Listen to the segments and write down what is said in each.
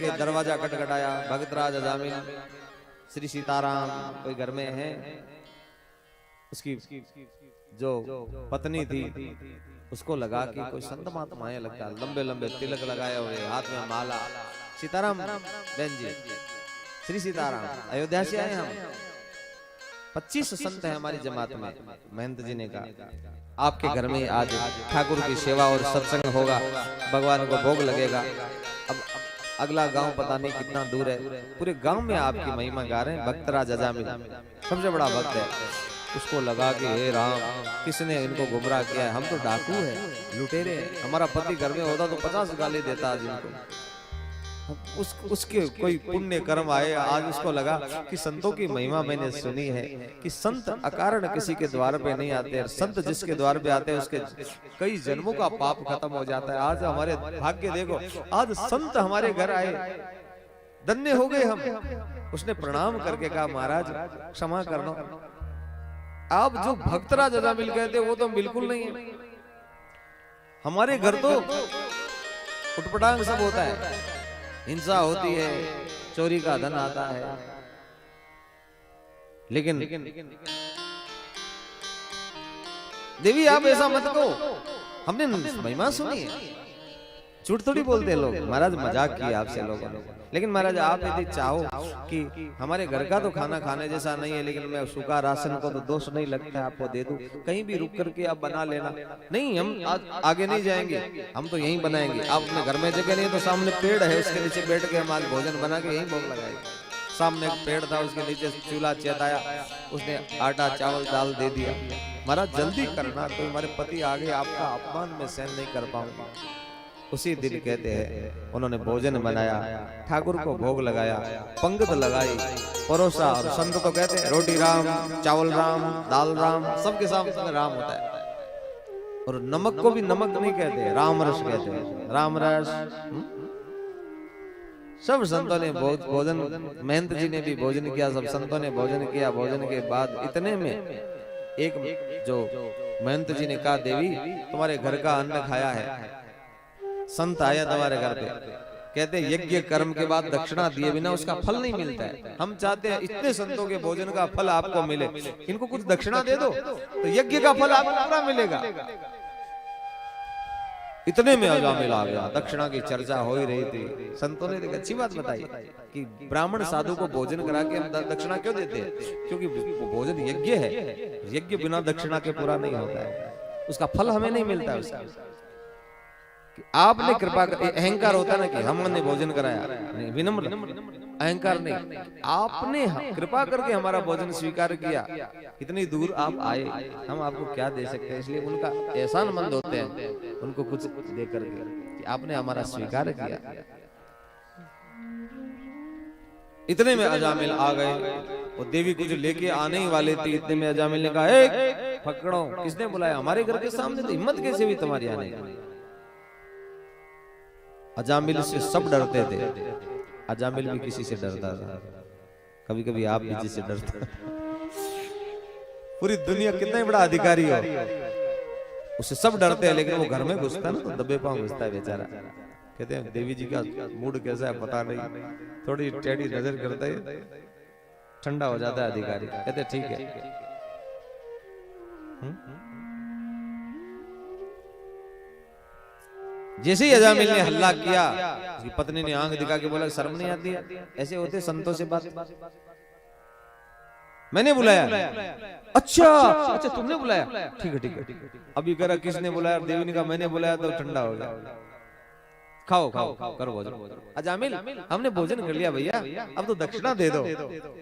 के दरवाजा खटखटाया। भगतराज अजामिल श्री सीताराम कोई घर में है, उसकी जो पत्नी थी उसको लगा कि कोई संत महात्मा है लगता, लंबे लंबे तिलक लगाए हुए, हाथ में माला। सीताराम बहन जी, श्री सीताराम, अयोध्या से आए हम, 25 संत हैं हमारी जमात में। महंत जी ने कहा आपके घर में आज ठाकुर की सेवा और सत्संग होगा, भगवान को भोग लगेगा। अब अगला गांव पता नहीं कितना दूर है, पूरे गांव में आपकी महिमा गा रहे हैं। भक्तराज अजामिल सबसे बड़ा भक्त है, उसको लगा कि हे राम, किसने इनको गुमराह किया है, हम तो डाकू है, लुटेरे हैं, हमारा पति घर में होता तो 50 गाली देता आज इनको। उसके कोई पुण्य कर्म आए, आज उसको लगा कि संतों की महिमा मैंने सुनी है कि संत अकारण किसी के द्वार पे नहीं आते, संत जिसके द्वार पे आते हैं उसके कई जन्मों का पाप खत्म हो जाता है। आज हमारे भाग्य देखो, आज संत हमारे घर आए, धन्य हो गए हम। उसने प्रणाम करके कहा महाराज क्षमा करना, आप जो भक्तराज अजामिल कहते वो तो बिल्कुल नहीं है। हमारे घर तो उटपटांग सब होता है, हिंसा होती है, चोरी का धन आता है, लेकिन देवी आप ऐसा मत कहो, हमने महिमा सुनी है। झूठ थोड़ी बोलते लोग, महाराज मजाक किया आपसे लोगों ने, लेकिन महाराज आप यदि चाहो कि हमारे घर का तो खाना खाने जैसा नहीं है, लेकिन मैं सूखा राशन को तो दोष नहीं लगता है, आपको दे दूं, कहीं भी रुक करके आप बना लेना। नहीं, हम आज आगे नहीं जाएंगे, हम तो यहीं बनाएंगे। आप अपने घर में जगह नहीं है तो सामने पेड़ है, उसके नीचे बैठ के हम आज भोजन बना के यहीं भोग लगाएंगे। सामने एक पेड़ था, उसके नीचे चूल्हा चेताया, उसने आटा चावल दाल दे दिया। महाराज जल्दी करना, तो हमारे पति आगे आपका अपमान में सहन नहीं कर पाऊंगा। उसी दिन कहते हैं उन्होंने भोजन बनाया, ठाकुर को भोग लगाया, पंगत लगाई, परोसा। और संत तो कहते हैं रोटी राम, चावल राम, दाल राम, सबके सामने राम होता है। और नमक को भी नमक नहीं कहते, राम रस कहते हैं, राम रस। सब संतों ने भोजन, महंत जी ने भी भोजन किया, सब संतों ने भोजन किया। भोजन के बाद इतने में एक जो महंत जी ने कहा देवी तुम्हारे घर का अन्न खाया है। संत आया तुम्हारे घर पे, कहते यज्ञ कर्म के बाद दक्षिणा दिए बिना उसका फल नहीं मिलता है। हम चाहते हैं इतने संतों के भोजन का फल आपको मिले, इनको कुछ दक्षिणा दे दो तो यज्ञ का फल आपको पूरा मिलेगा। इतने में अजामिल आ गया, दक्षिणा की चर्चा हो ही रही थी। संतों ने एक अच्छी बात बताई कि ब्राह्मण साधु को भोजन करा के हम दक्षिणा क्यों देते हैं, क्योंकि भोजन यज्ञ है, यज्ञ बिना दक्षिणा के पूरा नहीं होता है, उसका फल हमें नहीं मिलता है। उसका आपने कृपा कर, अहंकार होता है ना कि हमने भोजन कराया, नहीं, विनम्र अहंकार नहीं, आपने कृपा करके हमारा भोजन स्वीकार किया, इतनी दूर आप आए, हम आपको क्या दे सकते हैं। इसलिए उनका एहसानमंद होते हैं, उनको कुछ दे करके कि आपने हमारा स्वीकार किया। इतने में अजामिल आ गए, और देवी कुछ लेके आने ही वाले थी। इतने में अजामिल ने कहा पकड़ो, किसने बुलाया, हमारे घर के सामने, तो हिम्मत कैसे हुई तुम्हारी आने की। अजामिल से सब डरते थे, अजामिल भी किसी से डरता था, कभी कभी आप भी जिससे डरते। पूरी दुनिया कितना ही बड़ा अधिकारी हो, उससे सब डरते हैं, लेकिन वो घर में घुसता ना तो दबे पांव घुसता है बेचारा। कहते हैं देवी जी का मूड कैसा है पता नहीं, थोड़ी टेढ़ी नजर करता है, ठंडा हो जाता है अधिकारी। कहते ठीक है। जैसे ही अजामिल ने हल्ला किया, उसकी पत्नी ने आंख दिखा के बोला शर्म नहीं आती है, ऐसे होते संतों से बात। मैंने बुलाया, अच्छा अच्छा तुमने बुलाया, ठीक है ठीक है। अभी करा किसने बुलाया, देवी ने कहा मैंने बुलाया, तो ठंडा हो गया। खाओ खाओ करो भोजन। अजामिल हमने भोजन कर लिया भैया, अब तो दक्षिणा दे दो,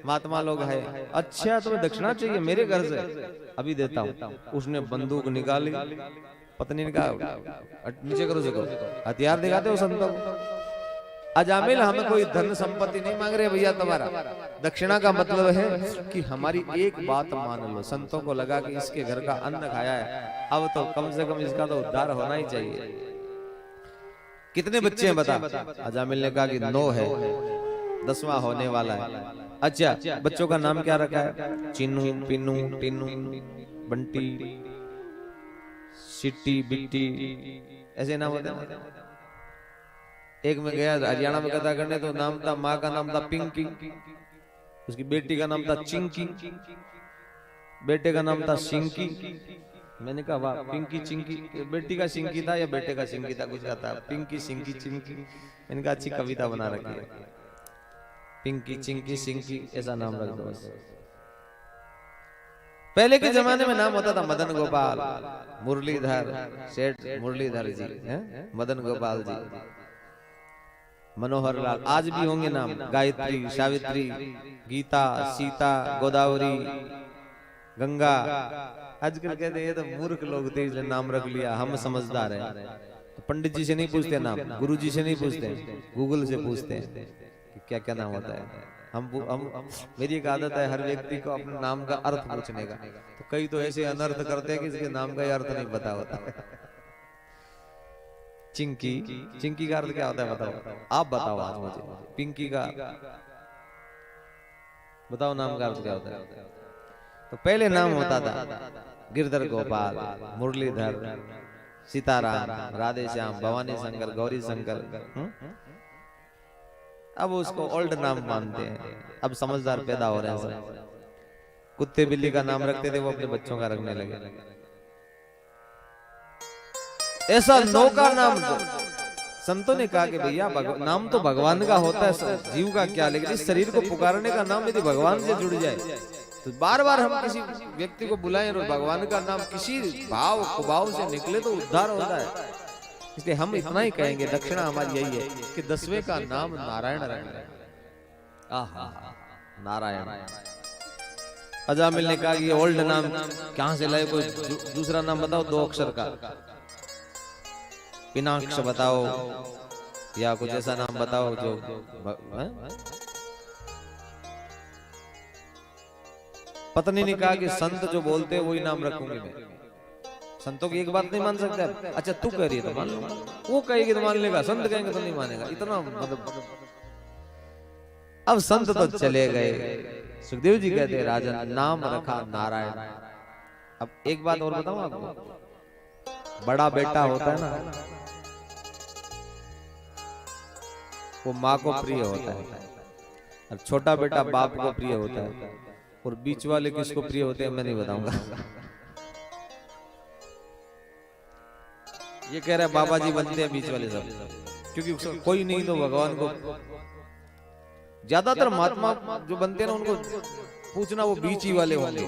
महात्मा लोग है। अच्छा तुम्हें दक्षिणा चाहिए मेरे घर से, अभी देता हूँ। उसने बंदूक निकाली, पत्नी ने कहा नीचे करो से करो, हथियार दिखाते हो संतों को। अजामिल हमें कोई धन संपत्ति नहीं मांग रहे भैया, तुम्हारा दक्षिणा का मतलब है कि हमारी एक बात मान लो। संतों को लगा कि इसके घर का अन्न खाया है, अब तो कम से कम इसका तो उद्धार होना ही चाहिए। कितने बच्चे हैं बता। अजामिल ने कहा कि 9 है, 10वां होने वाला है। अच्छा बच्चों का नाम क्या रखा है, चिन्नू, पिन्नू, टिन्नू, बंटी, सिट्टी, बिट्टी, ऐसे नाम होते हैं। एक में गया हरियाणा में कथा करने, तो नाम था, माँ का नाम था पिंकी, उसकी बेटी का नाम था चिंकी, बेटे का नाम था सिंकी। मैंने कहा वाह, पिंकी चिंकी, बेटी का सिंकी था या बेटे का सिंकी था, कुछ था, पिंकी सिंकी चिंकी। मैंने कहा अच्छी कविता बना रखी है, पिंकी चिंकी सिंकी ऐसा नाम रख दो बस। पहले के जमाने में नाम होता था मदन गोपाल, मुरलीधर, सेठ मुरलीधर जी, मदन गोपाल जी, मनोहर लाल, आज भी होंगे नाम, गायत्री, सावित्री, गीता, सीता, गोदावरी, गंगा। आजकल कहते हैं ये तो मूर्ख लोग थे इसलिए नाम रख लिया, हम समझदार हैं। तो पंडित जी से नहीं पूछते नाम, गुरु जी से नहीं पूछते, गूगल से पूछते हैं कि क्या क्या नाम होता है। हम मेरी एक आदत है हर व्यक्ति को अपने नाम का अर्थ पूछने का, तो कई तो ऐसे अनर्थ करते हैं कि इसके नाम का अर्थ नहीं पता होता। चिंकी, चिंकी का अर्थ क्या होता है बताओ, आप बताओ आज मुझे। पिंकी का बताओ नाम का अर्थ क्या होता है। तो पहले नाम होता था गिरधर गोपाल, मुरलीधर, सीताराम, राधे श्याम, भवानी शंकर, गौरी शंकर। अब उसको ओल्ड नाम मानते हैं, अब समझदार पैदा हो रहे हैं सब। कुत्ते बिल्ली का नाम रखते थे वो अपने बच्चों का रखने लगे। ऐसा नौका नाम तो संतों ने कहा कि भैया नाम तो भगवान का होता है, जीव का क्या, लेकिन इस शरीर को पुकारने का नाम यदि भगवान से जुड़ जाए तो बार बार हम किसी व्यक्ति को बुलाएं और भगवान का नाम किसी भाव कुभाव से निकले तो उद्धार होता है। इसलिए हम इतना ही कहेंगे, दक्षिणा हमारी यही है कि 10वें का नाम नारायण रखना। आहा नारायण। अजामिल ने कहा कि ओल्ड नाम कहां से लाए, कोई दूसरा नाम बताओ 2 अक्षर का, पिनाक्ष बताओ या कुछ ऐसा नाम बताओ जो पत्नी ने कहा कि संत जो बोलते हैं वही नाम रखूंगी मैं, संतों की एक बात नहीं मान सकते। अच्छा तू कह रही है तो मान लो, वो कहेगी तो मान लेगा, संत कहेंगे तो नहीं मानेगा, इतना मतलब। अब संत तो चले गए, सुखदेव जी कहते हैं राजन नाम रखा नारायण। अब एक बात और बताऊं आपको, बड़ा बेटा होता है ना वो माँ को प्रिय होता है, और छोटा बेटा बाप को प्रिय होता है, और बीच वाले किसको प्रिय होते हैं मैं नहीं बताऊंगा। ये कह रहा है बाबा जी बनते हैं बीच वाले सब, क्योंकि कोई नहीं तो भगवान को ज्यादातर महात्मा जो बनते हैं ना उनको पूछना वो बीच ही वाले होंगे।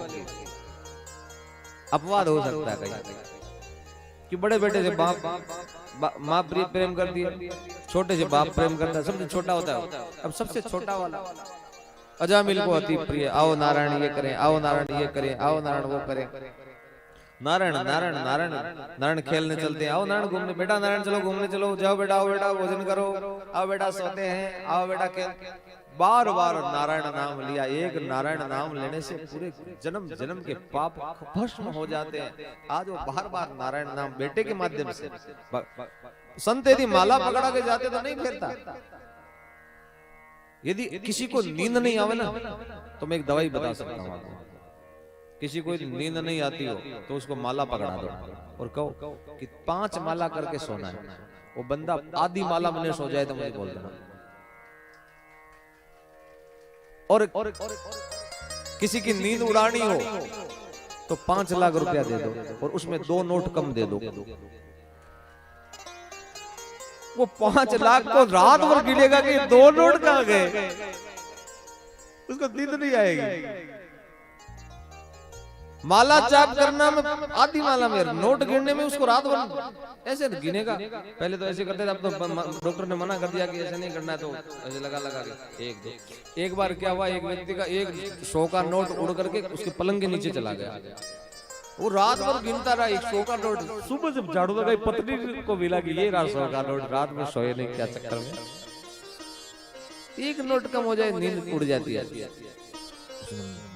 अपवाद हो सकता है कहीं कि बड़े बेटे से बाप माँ प्रेम कर दिया, छोटे से बाप प्रेम करता है, सबसे छोटा होता है। अब सबसे छोटा वाला अजामिल को अति प्रिय, आओ नारायण ये करें, आओ नारायण ये करें, आओ नारायण वो करें। नारायण नारायण नारायण नारायण खेलने चलते हैं, आओ नारायण घूमने, बेटा नारायण चलो घूमने चलो, जाओ बेटा, आओ बेटा भोजन करो, आओ बेटा सोते हैं, आओ बेटा खेल। बार बार नारायण नाम लिया। एक नारायण नाम लेने से पूरे जन्म जन्म के पाप भस्म हो जाते हैं। आज वो बार बार नारायण नाम बेटे के माध्यम से, संत यदि माला पकड़ा के जाते तो नहीं फेरता। यदि किसी को नींद नहीं आवे ना तो मैं एक दवाई बता सकता हूँ आपको। किसी को नींद नहीं आती हो तो उसको माला पकड़ा दो और कहो कि 5 माला करके सोना है। वो बंदा आधी माला में सो जाए तो मुझे बोल देना। और किसी की नींद उड़ानी हो तो 5 लाख रुपया दे दो और उसमें 2 नोट कम दे दो। वो 5 लाख को रात भर गिनेगा कि 2 नोट कहां गए, उसको नींद नहीं आएगी। माला जाप करना में आधी माला में, नोट गिनने में उसको रात भर ऐसे गिनेगा। पहले तो ऐसे करते थे, अब तो डॉक्टर ने मना कर दिया कि ऐसे नहीं करना है, तो ऐसे लगा लगा के 1 2। एक बार क्या हुआ, एक व्यक्ति का 100 का नोट उड़ करके उसके पलंग के नीचे चला गया। वो रात भर गिनता रहा 100 का नोट। सुबह जब झाड़ू लगाई पत्नी को मिला कि ये 100 का नोट, रात में सोए नहीं क्या चक्कर में। 1 नोट कम हो जाए नींद उड़ जाती है।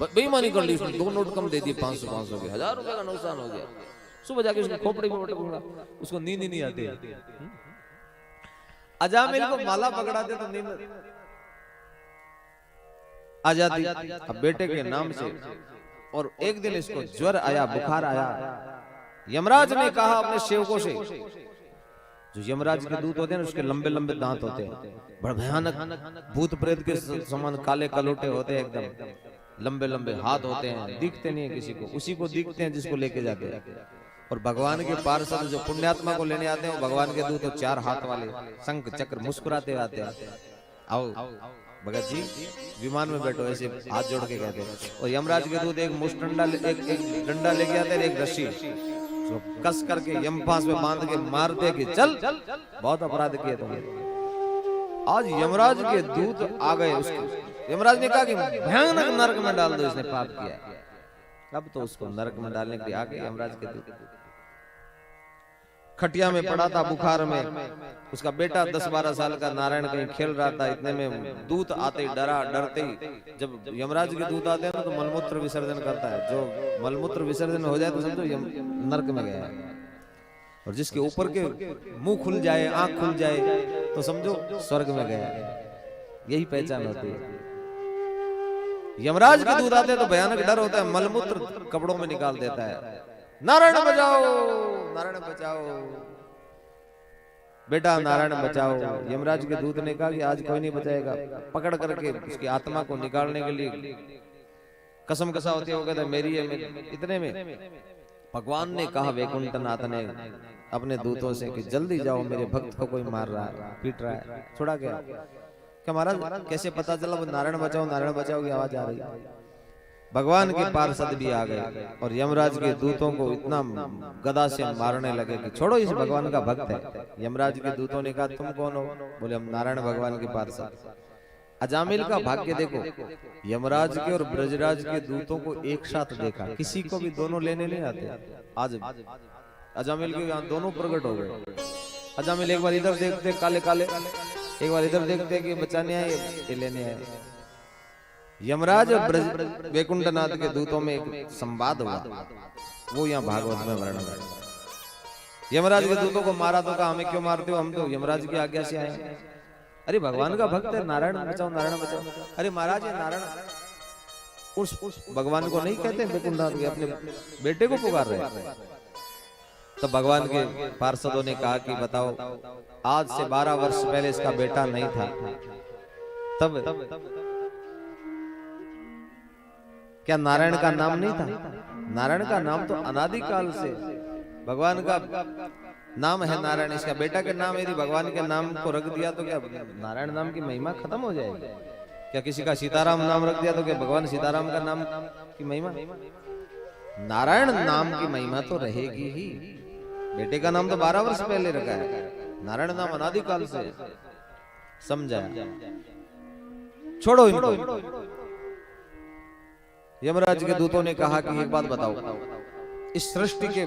बेईमानी कर ली, उसने 2 नोट कम दे दिए, 500 500 के, 1000 रुपए का नुकसान हो गया। सुबह जाके उसको खोपड़ी में पटकूंगा, उसको नींद ही नहीं आती। अजामिल को माला पकड़ा दे तो नींद आ जाती। अब बेटे के नाम से, और एक दिन इसको ज्वर आया, बुखार आया। यमराज ने कहा अपने सेवकों से जो यमराज के दूत होते हैं ना, उसके लंबे लंबे दांत होते हैं, बड़ा भयानक भूत प्रेत के समान काले कलोटे होते हैं, एकदम लंबे लंबे हाथ होते हैं, दिखते नहीं है किसी को, उसी को दिखते हैं जिसको लेके जाते हैं। और भगवान के पार्षद जो पुण्यात्मा को लेने आते हैं, भगवान के दूत तो 4 हाथ वाले शंख चक्र मुस्कुराते आते हैं, आओ भगत जी विमान में बैठो, ऐसे हाथ जोड़ के कहते हैं। और यमराज के दूत एक मुष्टंडा एक डंडा लेके आते हैं, एक रस्सी जो कस करके यमपास में बांध के मारते कि चल बहुत अपराध किए तुमने। आज यमराज के दूत आ गए, उसको यमराज ने कहा कि भयानक नरक में डाल दो, इसने पाप किया है। अब तो उसको नरक में डालने के लिए आ गए यमराज के दूत। खटिया में पड़ा था बुखार में, उसका बेटा 10-12 साल का नारायण कहीं खेल रहा था, इतने में दूत आते डरते ही, जब यमराज के दूत आते हैं ना तो मलमूत्र विसर्जन करता है, जो मलमूत्र विसर्जन हो जाए तो समझो नरक में गया है। और जिसके ऊपर के मुंह खुल जाए, आंख खुल जाए तो समझो स्वर्ग में गया है। यही पहचान होती है। यमराज के दूत आते हैं तो भयानक डर होता है, मलमूत्र कपड़ों में निकाल देता है, नारायण बचाओ, नारायण बचाओ, बेटा नारायण बचाओ। यमराज के दूत ने कहा कि आज कोई नहीं बचाएगा। पकड़ करके उसकी आत्मा को निकालने के लिए कसम कसा होती है, वो कहता है मेरी है। इतने में भगवान ने कहा, वैकुंठनाथ ने अपने दूतों से कि जल्दी जाओ, मेरे भक्त को कोई मार रहा है, पीट रहा है, छोड़ा गया। क्या महाराज कैसे पता चला? वो नारायण बचाओ की आवाज आ रही है। भगवान के पार्षद भी आ गए और यमराज के दूतों को इतना गदा से मारने लगे कि छोड़ो, इस भगवान का भक्त है। यमराज के दूतों ने कहा तुम कौन हो? बोले हम नारायण भगवान के पार्षद। अजामिल का भाग्य देखो, यमराज के और ब्रजराज के दूतों को एक साथ देखा। किसी को भी दोनों लेने नहीं आते। आज अजामिल के यहाँ दोनों प्रकट हो गए। अजामिल एक बार इधर देखते काले काले, एक बार इधर देखते कि बचाने आए, ये लेने आए। यमराज और वैकुंठनाथ के दूतों में एक संवाद हुआ, वो यहाँ भागवत में वर्णन है। यमराज के दूतों को मारा तो कहा हमें क्यों मारते हो, हम तो यमराज की आज्ञा से आए। अरे भगवान का भक्त है, नारायण बचाओ, नारायण बचाओ। अरे महाराज ये नारायण उस भगवान को नहीं कहते, वैकुंठनाथ के अपने बेटे को पुकार रहे हैं। तो भगवान के पार्षदों ने कहा कि बताओ, आज से 12 वर्ष पहले इसका बेटा नहीं था, तब क्या नारायण का नाम नहीं था? नारायण का नाम तो अनादिकाल से भगवान का नाम है नारायण। इसका बेटा के नाम यदि भगवान के नाम को रख दिया तो क्या नारायण नाम की महिमा खत्म हो जाएगी? क्या किसी का सीताराम नाम रख दिया तो क्या भगवान सीताराम का नाम की महिमा? नारायण नाम की महिमा तो रहेगी ही। बेटे का नाम तो 12 वर्ष पहले रखा है, नारायण नाम अनादिकाल से। समझा? छोड़ो इनको। यमराज के दूतों ने कहा कि एक बात बताओ, इस सृष्टि के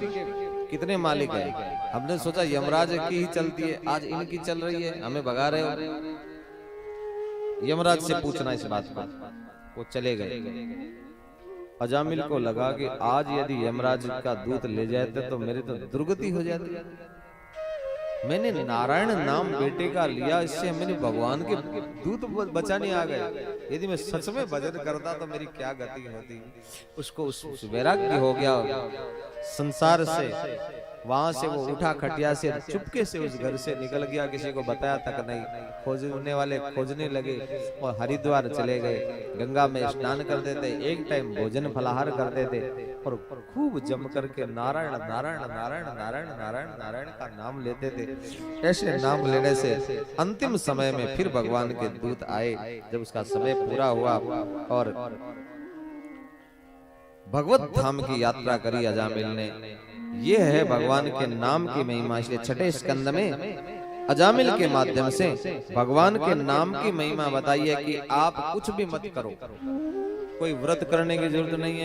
कितने मालिक हैं? हमने सोचा यमराज की ही चलती है, आज इनकी चल रही है, हमें भगा रहे हो। यमराज से पूछना इस बात को। वो चले गए। अजामिल को लगा कि आज यदि यमराज का दूत ले जाते तो मेरी तो दुर्गति हो जाती। मैंने नारायण नाम बेटे का लिया, इससे मैंने भगवान के दूत बचाने आ गए। यदि मैं सच में भजन करता तो मेरी क्या गति होती। उसको उस वैराग्य हो गया संसार से। वहां से वो उठा खटिया से, चुपके से उस घर से निकल गया, किसी को बताया तक नहीं। खोजने वाले खोजने लगे और हरिद्वार चले गए। गंगा में स्नान करते थे, एक टाइम भोजन फलाहार करते थे और खूब जम करके नारायण नारायण नारायण नारायण नारायण नारायण का नाम लेते थे। ऐसे नाम लेने से अंतिम समय में फिर भगवान के दूत आए। जब उसका समय पूरा हुआ और भगवत धाम की यात्रा करी अजामिल ने। ये है भगवान के नाम की महिमा। इसलिए 6ठे स्कंद में अजामिल के माध्यम से भगवान के नाम की महिमा बताइए कि आप कुछ भी मत करो, कोई व्रत करने की जरूरत नहीं है।